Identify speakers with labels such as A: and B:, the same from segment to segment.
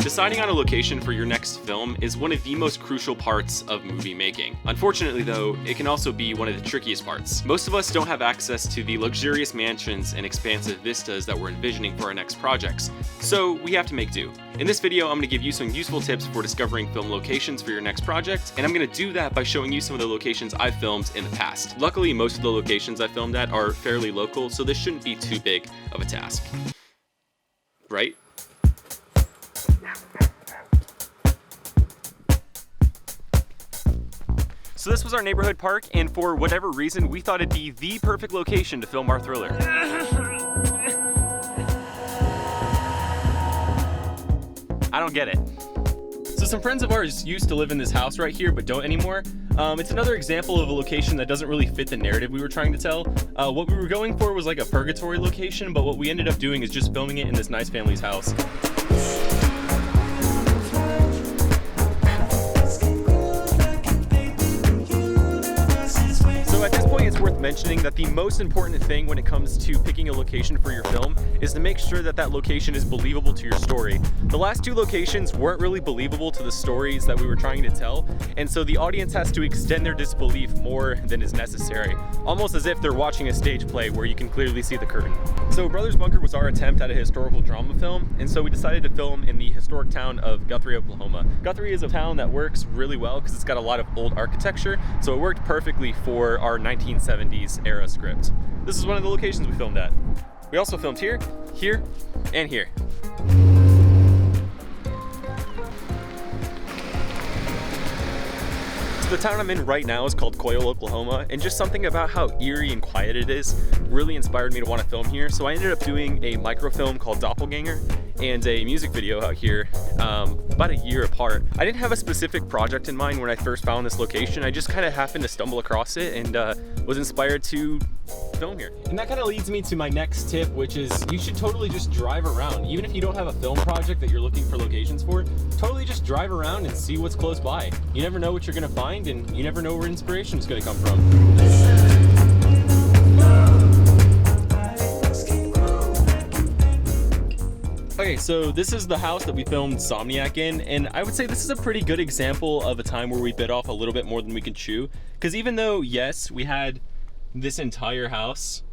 A: Deciding on a location for your next film is one of the most crucial parts of movie making. Unfortunately though, it can also be one of the trickiest parts. Most of us don't have access to the luxurious mansions and expansive vistas that we're envisioning for our next projects, so we have to make do. In this video, I'm going to give you some useful tips for discovering film locations for your next project, and I'm going to do that by showing you some of the locations I've filmed in the past. Luckily, most of the locations I filmed at are fairly local, so this shouldn't be too big of a task. Right? So this was our neighborhood park, and for whatever reason, we thought it'd be the perfect location to film our thriller. I don't get it. So some friends of ours used to live in this house right here, but don't anymore. It's another example of a location that doesn't really fit the narrative we were trying to tell. What we were going for was like a purgatory location, but what we ended up doing is just filming it in this nice family's house. It's worth mentioning that the most important thing when it comes to picking a location for your film is to make sure that that location is believable to your story. The last two locations weren't really believable to the stories that we were trying to tell, and so the audience has to extend their disbelief more than is necessary, almost as if they're watching a stage play where you can clearly see the curtain. So Brothers Bunker was our attempt at a historical drama film, and so we decided to film in the historic town of Guthrie, Oklahoma. Guthrie is a town that works really well because it's got a lot of old architecture, so it worked perfectly for our 1970s era script. This is one of the locations we filmed at. We also filmed here, here, and here. The town I'm in right now is called Coyle, Oklahoma, and just something about how eerie and quiet it is really inspired me to want to film here, so I ended up doing a microfilm called Doppelganger and a music video out here about a year apart. I didn't have a specific project in mind when I first found this location. I just kind of happened to stumble across it and was inspired to film here. And that kind of leads me to my next tip, which is you should totally just drive around. Even if you don't have a film project that you're looking for locations for, totally just drive around and see what's close by. You never know what you're gonna find, and you never know where inspiration is gonna come from. Okay, so this is the house that we filmed Somniac in, and I would say this is a pretty good example of a time where we bit off a little bit more than we could chew. Because even though, yes, we had this entire house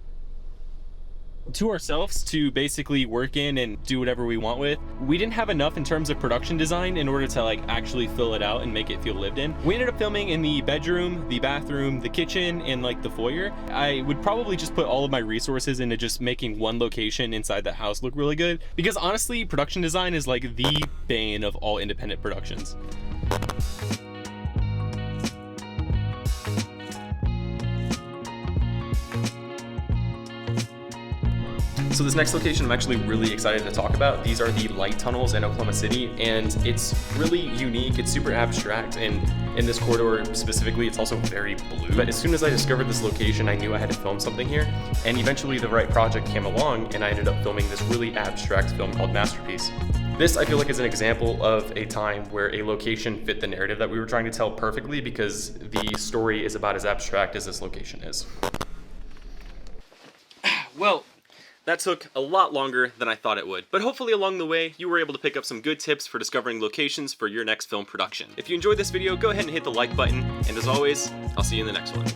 A: to ourselves to basically work in and do whatever we want with, we didn't have enough in terms of production design in order to like actually fill it out and make it feel lived in. We ended up filming in the bedroom, the bathroom, the kitchen, and like the foyer. I would probably just put all of my resources into just making one location inside that house look really good, because honestly, production design is like the bane of all independent productions. So this next location I'm actually really excited to talk about. These are the light tunnels in Oklahoma City, and it's really unique. It's super abstract, and in this corridor specifically, it's also very blue. But as soon as I discovered this location, I knew I had to film something here, and eventually the right project came along, and I ended up filming this really abstract film called Masterpiece. This, I feel like, is an example of a time where a location fit the narrative that we were trying to tell perfectly, because the story is about as abstract as this location is. Well, that took a lot longer than I thought it would, but hopefully along the way, you were able to pick up some good tips for discovering locations for your next film production. If you enjoyed this video, go ahead and hit the like button, and as always, I'll see you in the next one.